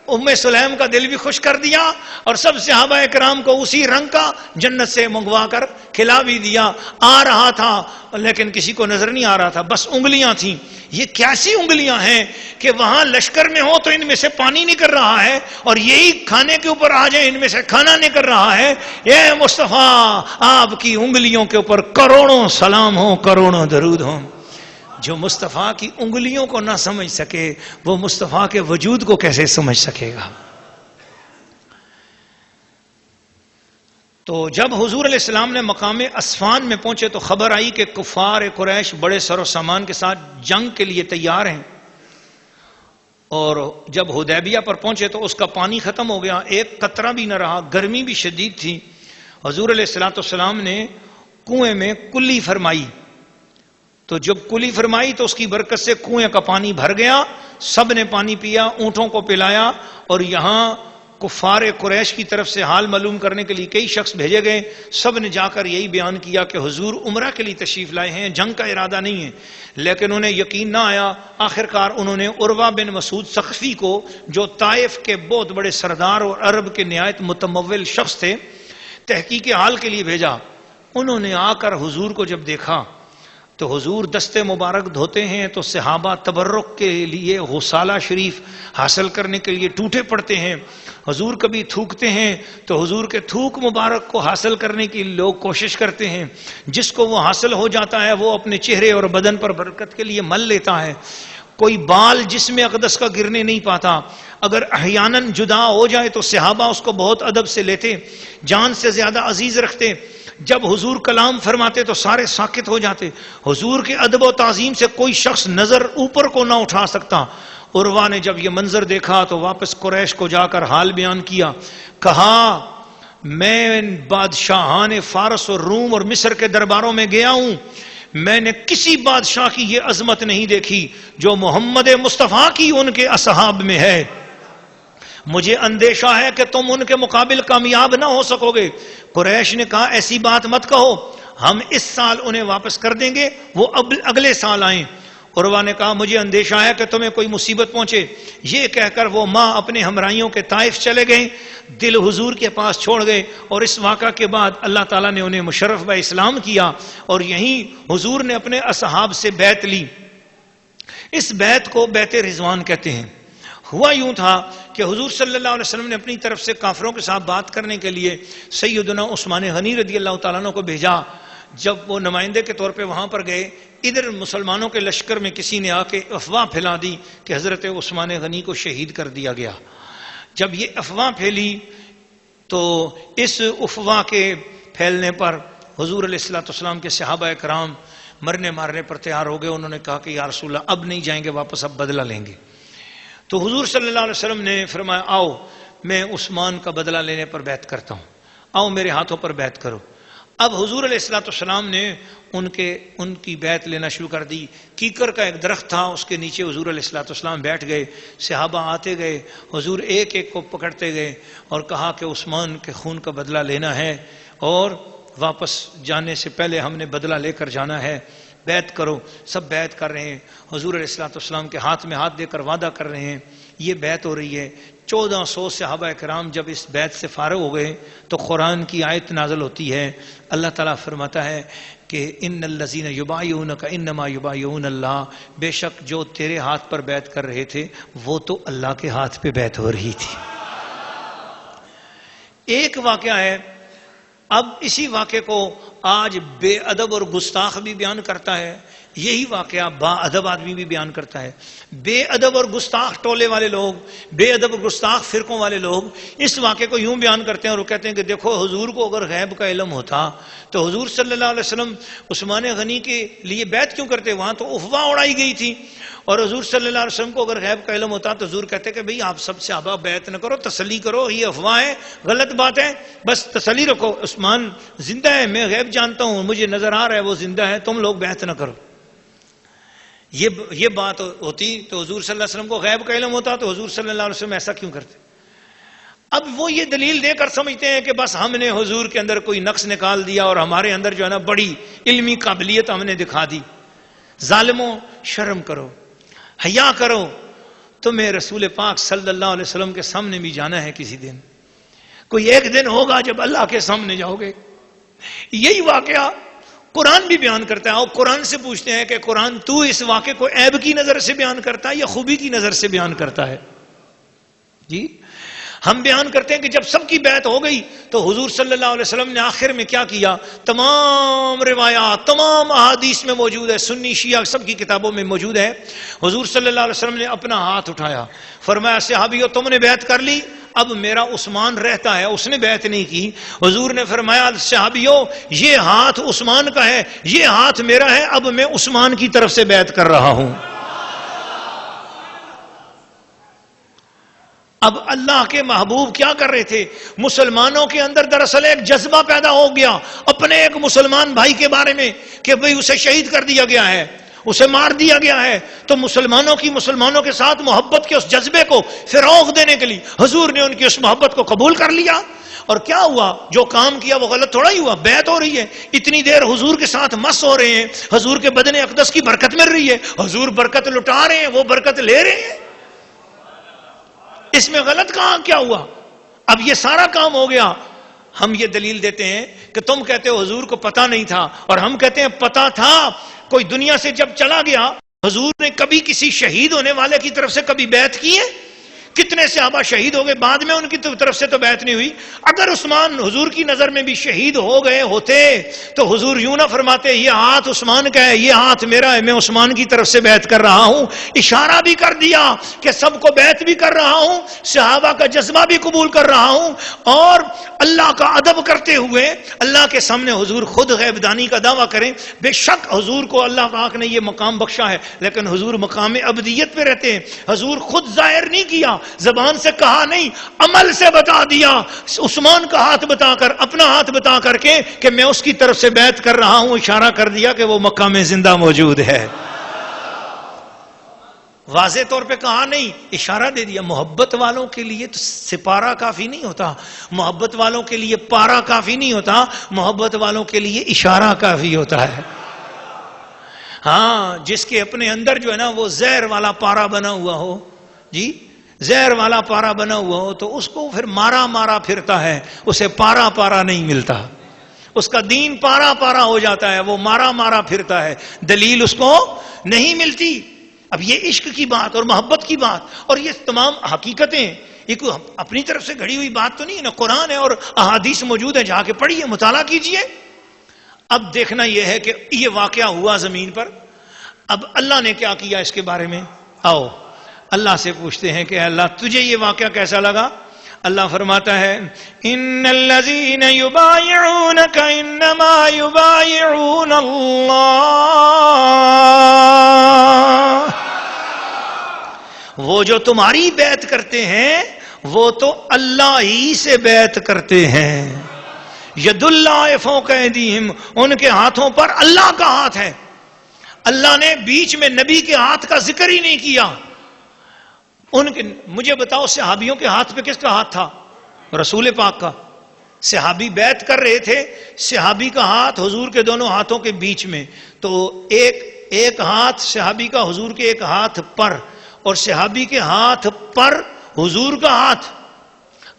ام سلیم کا دل بھی خوش کر دیا اور سب صحابہ کرام کو اسی رنگ کا جنت سے منگوا کر کھلا بھی دیا۔ آ رہا تھا لیکن کسی کو نظر نہیں آ رہا تھا، بس انگلیاں تھیں۔ یہ کیسی انگلیاں ہیں کہ وہاں لشکر میں ہو تو ان میں سے پانی نکل رہا ہے اور یہی کھانے کے اوپر آ جائے ان میں سے کھانا نکل رہا ہے۔ اے مصطفیٰ، آپ کی انگلیوں کے اوپر کروڑوں سلام ہوں، کروڑوں درود ہوں۔ جو مصطفیٰ کی انگلیوں کو نہ سمجھ سکے وہ مصطفیٰ کے وجود کو کیسے سمجھ سکے گا؟ تو جب حضور علیہ السلام نے مقام اسفان میں پہنچے تو خبر آئی کہ کفار قریش بڑے سر و سامان کے ساتھ جنگ کے لیے تیار ہیں، اور جب حدیبیہ پر پہنچے تو اس کا پانی ختم ہو گیا، ایک قطرہ بھی نہ رہا، گرمی بھی شدید تھی۔ حضور علیہ السلام نے کنویں میں کلی فرمائی، تو جب کلی فرمائی تو اس کی برکت سے کنویں کا پانی بھر گیا، سب نے پانی پیا، اونٹوں کو پلایا، اور یہاں کفار قریش کی طرف سے حال معلوم کرنے کے لیے کئی شخص بھیجے گئے، سب نے جا کر یہی بیان کیا کہ حضور عمرہ کے لیے تشریف لائے ہیں، جنگ کا ارادہ نہیں ہے، لیکن انہیں یقین نہ آیا۔ آخرکار انہوں نے عروہ بن مسعود ثقفی کو، جو طائف کے بہت بڑے سردار اور عرب کے نہایت متمول شخص تھے، تحقیق حال کے لیے بھیجا۔ انہوں نے آ کر حضور کو جب دیکھا تو حضور دستے مبارک دھوتے ہیں تو صحابہ تبرک کے لیے غسالہ شریف حاصل کرنے کے لیے ٹوٹے پڑتے ہیں، حضور کبھی تھوکتے ہیں تو حضور کے تھوک مبارک کو حاصل کرنے کی لوگ کوشش کرتے ہیں، جس کو وہ حاصل ہو جاتا ہے وہ اپنے چہرے اور بدن پر برکت کے لیے مل لیتا ہے۔ کوئی بال جسم اقدس کا گرنے نہیں پاتا، اگر احیاناً جدا ہو جائے تو صحابہ اس کو بہت ادب سے لیتے، جان سے زیادہ عزیز رکھتے۔ جب حضور کلام فرماتے تو سارے ساکت ہو جاتے۔ حضور کے ادب و تعظیم سے کوئی شخص نظر اوپر کو نہ اٹھا سکتا۔ عروہ نے جب یہ منظر دیکھا تو واپس قریش کو جا کر حال بیان کیا، کہا میں بادشاہان فارس اور روم اور مصر کے درباروں میں گیا ہوں، میں نے کسی بادشاہ کی یہ عظمت نہیں دیکھی جو محمد مصطفیٰ کی ان کے اصحاب میں ہے۔ مجھے اندیشہ ہے کہ تم ان کے مقابل کامیاب نہ ہو سکو گے۔ قریش نے کہا ایسی بات مت کہو، ہم اس سال انہیں واپس کر دیں گے، وہ اگلے سال آئیں۔ عروہ نے کہا مجھے اندیشہ ہے کہ تمہیں کوئی مصیبت پہنچے۔ یہ کہہ کر وہ ماں اپنے ہمراہیوں کے طائف چلے گئے، دل حضور کے پاس چھوڑ گئے، اور اس واقعہ کے بعد اللہ تعالیٰ نے انہیں مشرف و اسلام کیا، اور یہیں حضور نے اپنے اصحاب سے بیعت لی۔ اس بیعت کو بیعت رضوان کہتے ہیں۔ ہوا یوں تھا کہ حضور صلی اللہ علیہ وسلم نے اپنی طرف سے کافروں کے ساتھ بات کرنے کے لیے سیدنا عثمان غنی رضی اللہ تعالیٰ عنہ کو بھیجا۔ جب وہ نمائندے کے طور پہ وہاں پر گئے، ادھر مسلمانوں کے لشکر میں کسی نے آ کے افواہ پھیلا دی کہ حضرت عثمان غنی کو شہید کر دیا گیا۔ جب یہ افواہ پھیلی تو اس افواہ کے پھیلنے پر حضور علیہ السلام کے صحابہ کرام مرنے مارنے پر تیار ہو گئے۔ انہوں نے کہا کہ یا رسول اللہ اب نہیں جائیں گے واپس، اب بدلہ لیں گے۔ تو حضور صلی اللہ علیہ وسلم نے فرمایا آؤ میں عثمان کا بدلہ لینے پر بیعت کرتا ہوں، آؤ میرے ہاتھوں پر بیعت کرو۔ اب حضور علیہ السلام نے ان کی بیعت لینا شروع کر دی۔ کیکر کا ایک درخت تھا، اس کے نیچے حضور علیہ السلام بیٹھ گئے، صحابہ آتے گئے، حضور ایک ایک کو پکڑتے گئے اور کہا کہ عثمان کے خون کا بدلہ لینا ہے اور واپس جانے سے پہلے ہم نے بدلہ لے کر جانا ہے، بیعت کرو۔ سب بیعت کر رہے ہیں، حضور علیہ السلام کے ہاتھ میں ہاتھ دے کر وعدہ کر رہے ہیں، یہ بیعت ہو رہی ہے۔ 1400 صحابہ کرام جب اس بیعت سے فارغ ہو گئے تو قرآن کی آیت نازل ہوتی ہے۔ اللہ تعالیٰ فرماتا ہے کہ ان الذین یبایعونک انما یبایعون اللہ، بے شک جو تیرے ہاتھ پر بیعت کر رہے تھے وہ تو اللہ کے ہاتھ پہ بیعت ہو رہی تھی۔ ایک واقعہ ہے، اب اسی واقعے کو آج بے ادب اور گستاخ بھی بیان کرتا ہے، یہی واقعہ با ادب آدمی بھی بیان کرتا ہے۔ بے ادب اور گستاخ ٹولے والے لوگ، بے ادب اور گستاخ فرقوں والے لوگ اس واقعے کو یوں بیان کرتے ہیں اور وہ کہتے ہیں کہ دیکھو حضور کو اگر غیب کا علم ہوتا تو حضور صلی اللہ علیہ وسلم عثمان غنی کے لیے بیعت کیوں کرتے؟ وہاں تو افواہ اڑائی گئی تھی، اور حضور صلی اللہ علیہ وسلم کو اگر غیب کا علم ہوتا تو حضور کہتے کہ بھئی آپ سب صحابہ بیعت نہ کرو، تسلی کرو، یہ افواہ ہے، غلط بات ہے، بس تسلی رکھو، عثمان زندہ ہے، میں غیب جانتا ہوں، مجھے نظر آ رہا ہے وہ زندہ ہے، تم لوگ بیعت نہ کرو۔ یہ بات ہوتی تو حضور صلی اللہ علیہ وسلم کو غیب کا علم ہوتا تو حضور صلی اللہ علیہ وسلم ایسا کیوں کرتے؟ اب وہ یہ دلیل دے کر سمجھتے ہیں کہ بس ہم نے حضور کے اندر کوئی نقص نکال دیا اور ہمارے اندر جو ہے نا بڑی علمی قابلیت ہم نے دکھا دی. ظالموں شرم کرو، حیا کرو. تمہیں رسول پاک صلی اللہ علیہ وسلم کے سامنے بھی جانا ہے کسی دن. کوئی ایک دن ہوگا جب اللہ کے سامنے جاؤ گے. یہی واقعہ قرآن بھی بیان کرتا ہے. اور قرآن سے پوچھتے ہیں کہ قرآن تو اس واقعے کو عیب کی نظر سے بیان کرتا ہے یا خوبی کی نظر سے بیان کرتا ہے؟ جی ہم بیان کرتے ہیں کہ جب سب کی بیعت ہو گئی تو حضور صلی اللہ علیہ وسلم نے آخر میں کیا کیا؟ تمام روایات، تمام احادیث میں موجود ہے، سنی شیعہ سب کی کتابوں میں موجود ہے. حضور صلی اللہ علیہ وسلم نے اپنا ہاتھ اٹھایا، فرمایا صحابیو تم نے بیعت کر لی، اب میرا عثمان رہتا ہے، اس نے بیعت نہیں کی. حضور نے فرمایا صحابیو یہ ہاتھ عثمان کا ہے، یہ ہاتھ میرا ہے، اب میں عثمان کی طرف سے بیعت کر رہا ہوں. اب اللہ کے محبوب کیا کر رہے تھے؟ مسلمانوں کے اندر دراصل ایک جذبہ پیدا ہو گیا اپنے ایک مسلمان بھائی کے بارے میں کہ بھئی اسے شہید کر دیا گیا ہے، اسے مار دیا گیا ہے. تو مسلمانوں کے ساتھ محبت کے اس جذبے کو فروغ دینے کے لیے حضور نے ان کی اس محبت کو قبول کر لیا. اور کیا ہوا؟ جو کام کیا وہ غلط تھوڑا ہی ہوا. بیعت ہو رہی ہے، اتنی دیر حضور کے ساتھ مس ہو رہے ہیں، حضور کے بدن اقدس کی برکت مل رہی ہے، حضور برکت لٹا رہے ہیں، وہ برکت لے رہے ہیں. اس میں غلط کہاں کیا ہوا؟ اب یہ سارا کام ہو گیا. ہم یہ دلیل دیتے ہیں کہ تم کہتے ہو حضور کو پتا نہیں تھا، اور ہم کہتے ہیں پتا تھا. کوئی دنیا سے جب چلا گیا، حضور نے کبھی کسی شہید ہونے والے کی طرف سے کبھی بیعت کی ہے؟ کتنے صحابہ شہید ہو گئے، بعد میں ان کی طرف سے تو بیعت نہیں ہوئی. اگر عثمان حضور کی نظر میں بھی شہید ہو گئے ہوتے تو حضور یوں نہ فرماتے یہ ہاتھ عثمان کا ہے، یہ ہاتھ میرا ہے، میں عثمان کی طرف سے بیعت کر رہا ہوں. اشارہ بھی کر دیا کہ سب کو بیعت بھی کر رہا ہوں، صحابہ کا جذبہ بھی قبول کر رہا ہوں، اور اللہ کا ادب کرتے ہوئے اللہ کے سامنے حضور خود غیب دانی کا دعویٰ کریں. بے شک حضور کو اللہ پاک نے یہ مقام بخشا ہے، لیکن حضور مقام ابدیت پہ رہتے ہیں. حضور خود ظاہر نہیں کیا، زبان سے کہا نہیں، عمل سے بتا دیا. عثمان کا ہاتھ بتا کر، اپنا ہاتھ بتا کر کے کہ میں اس کی طرف سے بیعت کر رہا ہوں، اشارہ کر دیا کہ وہ مکہ میں زندہ موجود ہے. واضح طور پہ کہا نہیں، اشارہ دے دیا. محبت والوں کے لیے تو سپارہ کافی نہیں ہوتا، محبت والوں کے لیے پارا کافی نہیں ہوتا، محبت والوں کے لیے اشارہ کافی ہوتا ہے. ہاں جس کے اپنے اندر جو ہے نا وہ زہر والا پارا بنا ہوا ہو، جی زہر والا پارا بنا ہوا ہو، تو اس کو پھر مارا مارا پھرتا ہے، اسے پارا پارا نہیں ملتا، اس کا دین پارا پارا ہو جاتا ہے، وہ مارا مارا پھرتا ہے، دلیل اس کو نہیں ملتی. اب یہ عشق کی بات اور محبت کی بات اور یہ تمام حقیقتیں یہ کوئی اپنی طرف سے گھڑی ہوئی بات تو نہیں ہے نا، قرآن ہے اور احادیث موجود ہے، جا کے پڑھیے، مطالعہ کیجئے. اب دیکھنا یہ ہے کہ یہ واقعہ ہوا زمین پر. اب اللہ نے کیا کیا اس کے بارے میں؟ آؤ اللہ سے پوچھتے ہیں کہ اللہ تجھے یہ واقعہ کیسا لگا؟ اللہ فرماتا ہے ان الذین یبایعونک انما یبایعون اللہ، وہ جو تمہاری بیعت کرتے ہیں وہ تو اللہ ہی سے بیعت کرتے ہیں. ید اللہ فوق ایدیہم، ان کے ہاتھوں پر اللہ کا ہاتھ ہے. اللہ نے بیچ میں نبی کے ہاتھ کا ذکر ہی نہیں کیا. ان کے مجھے بتاؤ صحابیوں کے ہاتھ پہ کس کا ہاتھ تھا؟ رسول پاک کا. صحابی بیعت کر رہے تھے، صحابی کا ہاتھ حضور کے دونوں ہاتھوں کے بیچ میں، تو ایک ہاتھ صحابی کا حضور کے ایک ہاتھ پر، اور صحابی کے ہاتھ پر حضور کا ہاتھ.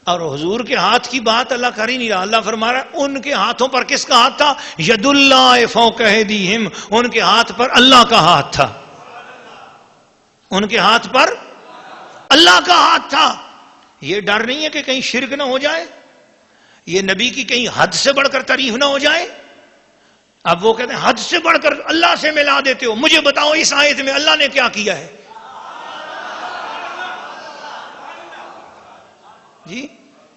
اور حضور کے ہاتھ کی بات اللہ کر ہی نہیں رہا. اللہ فرما رہا ہے ان کے ہاتھوں پر کس کا ہاتھ تھا؟ ید اللہ فوق ایدیہم، ان کے ہاتھ پر اللہ کا ہاتھ تھا. ان کے ہاتھ پر اللہ کا ہاتھ تھا. یہ ڈر نہیں ہے کہ کہیں شرک نہ ہو جائے، یہ نبی کی کہیں حد سے بڑھ کر تعریف نہ ہو جائے. اب وہ کہتے ہیں حد سے بڑھ کر اللہ سے ملا دیتے ہو. مجھے بتاؤ اس آیت میں اللہ نے کیا کیا ہے؟ جی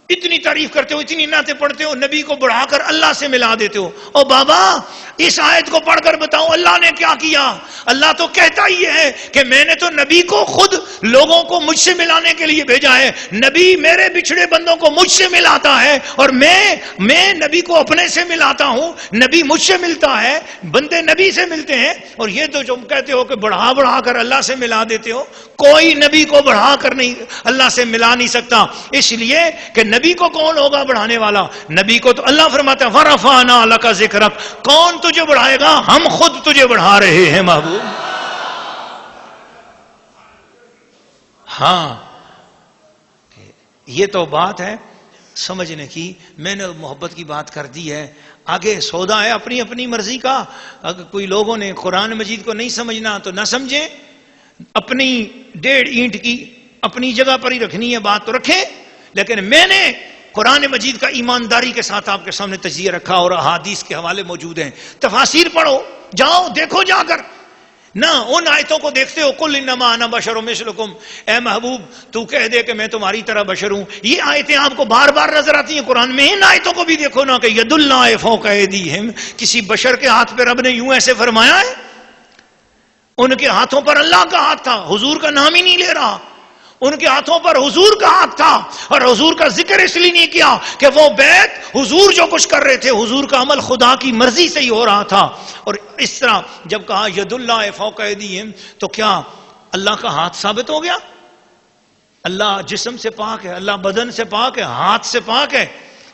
اتنی تعریف کرتے ہو, اتنی نعتیں پڑھتے ہو, نبی کو بڑھا کر اللہ سے ملا دیتے ہو. او بابا اس آیت کو پڑھ کر بتاؤ اللہ نے کیا کیا. اللہ تو کہتا ہی ہے کہ میں نے تو نبی کو خود لوگوں کو مجھ سے ملانے کے لیے بھیجا ہے. نبی میرے بچھڑے بندوں کو مجھ سے ملاتا ہے اور میں نبی کو اپنے سے ملاتا ہوں. نبی مجھ سے ملتا ہے, بندے نبی سے ملتے ہیں. اور یہ تو تم کہتے ہو کہ بڑھا کر اللہ سے ملا دیتے ہو. کوئی نبی کو بڑھا کر نہیں اللہ سے ملا نہیں سکتا, اس لیے کہ نبی کو کون ہوگا بڑھانے والا. نبی کو تو اللہ فرماتا ہے وَرَفَعْنَا لَكَ ذِكْرَكَ, کون تجھے بڑھائے گا, ہم خود تجھے بڑھا رہے ہیں محبوب. ہاں یہ تو بات ہے سمجھنے کی. میں نے محبت کی بات کر دی ہے, آگے سودا ہے اپنی اپنی مرضی کا. اگر کوئی لوگوں نے قرآن مجید کو نہیں سمجھنا تو نہ سمجھیں, اپنی 1.5 اینٹ کی اپنی جگہ پر ہی رکھنی ہے بات تو رکھیں. لیکن میں نے قرآن مجید کا ایمانداری کے ساتھ آپ کے سامنے تجزیہ رکھا اور احادیث کے حوالے موجود ہیں. تفاسیر پڑھو, جاؤ دیکھو جا کر, نہ ان آیتوں کو دیکھتے ہو قل انما انا بشر مثلکم, اے محبوب تو کہہ دے کہ میں تمہاری طرح بشر ہوں. یہ آیتیں آپ کو بار بار نظر آتی ہیں قرآن میں. ان آیتوں کو بھی دیکھو نا کہ ید اللہ فوق ایدیہم, کسی بشر کے ہاتھ پہ رب نے یوں ایسے فرمایا ہے. ان کے ہاتھوں پر اللہ کا ہاتھ تھا, حضور کا نام ہی نہیں لے رہا. ان کے ہاتھوں پر حضور کا ہاتھ تھا, اور حضور کا ذکر اس لیے نہیں کیا کہ وہ بیت حضور جو کچھ کر رہے تھے حضور کا عمل خدا کی مرضی سے ہی ہو رہا تھا. اور اس طرح جب کہا ید اللہ فوق ایدیہم تو کیا اللہ کا ہاتھ ثابت ہو گیا؟ اللہ جسم سے پاک ہے, اللہ بدن سے پاک ہے, ہاتھ سے پاک ہے.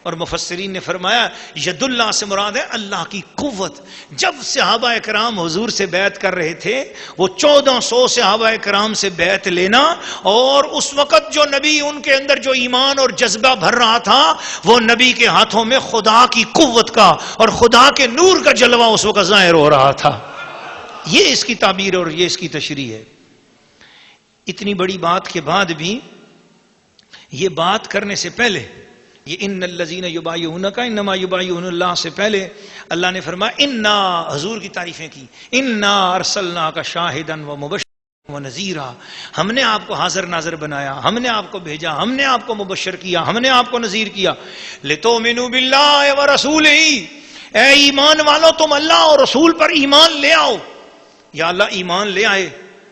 اور مفسرین نے فرمایا ید اللہ سے مراد ہے اللہ کی قوت. جب صحابہ کرام حضور سے بیعت کر رہے تھے, وہ 1400 صحابہ کرام سے بیعت لینا, اور اس وقت جو نبی ان کے اندر جو ایمان اور جذبہ بھر رہا تھا وہ نبی کے ہاتھوں میں خدا کی قوت کا اور خدا کے نور کا جلوہ اس وقت ظاہر ہو رہا تھا. یہ اس کی تعبیر اور یہ اس کی تشریح ہے. اتنی بڑی بات کے بعد بھی یہ بات کرنے سے پہلے یہ ان الذین یبایعونک انما یبایعون اللہ سے پہلے اللہ نے فرمایا انا, حضور کی تعریفیں کی, انا ارسلناک شاہدا ومبشرا ونذیرا, ہم نے آپ کو حاضر ناظر بنایا, ہم نے آپ کو بھیجا, ہم نے آپ کو مبشر کیا, ہم نے آپ کو نذیر کیا. لتؤمنوا باللہ ورسولہ, اے ایمان والو تم اللہ اور رسول پر ایمان لے آؤ. یا اللہ ایمان لے آئے,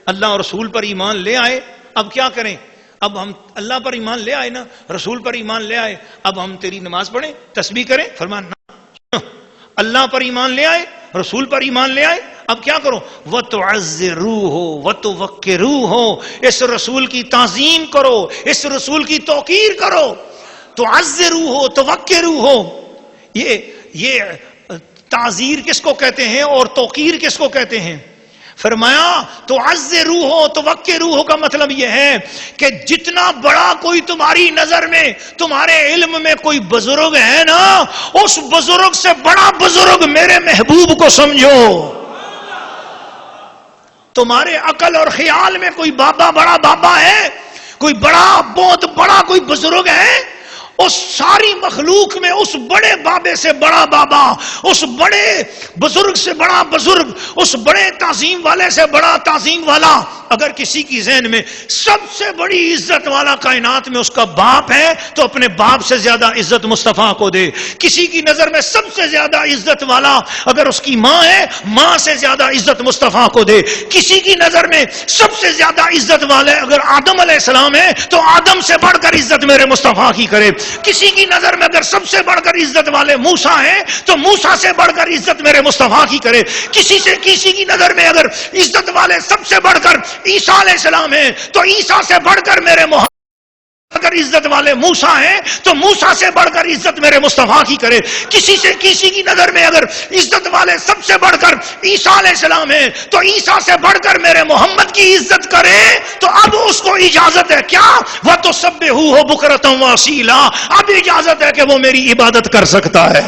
اللہ اور رسول پر ایمان لے آئے, اب کیا کریں؟ اب ہم اللہ پر ایمان لے آئے نا, رسول پر ایمان لے آئے, اب ہم تیری نماز پڑھیں, تسبیح کریں؟ فرمایا اللہ پر ایمان لے آئے, رسول پر ایمان لے آئے, اب کیا کرو؟ وَتُعَزِّرُوهُ وَتُوَقِّرُوهُ, اس رسول کی تعظیم کرو, اس رسول کی توقیر کرو. تُعَزِّرُوهُ تُوَقِّرُوهُ, یہ تعزیر کس کو کہتے ہیں اور توقیر کس کو کہتے ہیں؟ فرمایا تو عزروہ توقروہ کا مطلب یہ ہے کہ جتنا بڑا کوئی تمہاری نظر میں تمہارے علم میں کوئی بزرگ ہے نا, اس بزرگ سے بڑا بزرگ میرے محبوب کو سمجھو. تمہارے عقل اور خیال میں کوئی بابا بڑا بابا ہے, کوئی بڑا بہت بڑا کوئی بزرگ ہے, اس ساری مخلوق میں اس بڑے بابے سے بڑا بابا, اس بڑے بزرگ سے بڑا بزرگ, اس بڑے تعظیم والے سے بڑا تعظیم والا. اگر کسی کی ذہن میں سب سے بڑی عزت والا کائنات میں اس کا باپ ہے تو اپنے باپ سے زیادہ عزت مصطفیٰ کو دے. کسی کی نظر میں سب سے زیادہ عزت والا اگر اس کی ماں ہے, ماں سے زیادہ عزت مصطفیٰ کو دے. کسی کی نظر میں سب سے زیادہ عزت والے اگر آدم علیہ السلام ہے تو آدم سے بڑھ کر عزت میرے مصطفیٰ کی کرے. کسی کی نظر میں اگر سب سے بڑھ کر عزت والے موسیٰ ہیں تو موسیٰ سے بڑھ کر عزت میرے مصطفیٰ کی کرے. کسی کی نظر میں اگر عزت والے سب سے بڑھ کر عیسیٰ علیہ السلام ہیں تو عیسیٰ سے بڑھ کر میرے محمد, اگر عزت والے موسیٰ ہیں تو موسیٰ سے بڑھ کر عزت میرے مصطفیٰ کی کرے. کسی کی نظر میں اگر عزت والے سب سے بڑھ کر عیسیٰ علیہ السلام ہیں تو عیسیٰ سے بڑھ کر میرے محمد کی عزت کرے تو اب اس کو اجازت ہے کیا؟ وَتُسَبِّحُوهُ بُكْرَةً وَأَصِيلًا, اب اجازت ہے کہ وہ میری عبادت کر سکتا ہے.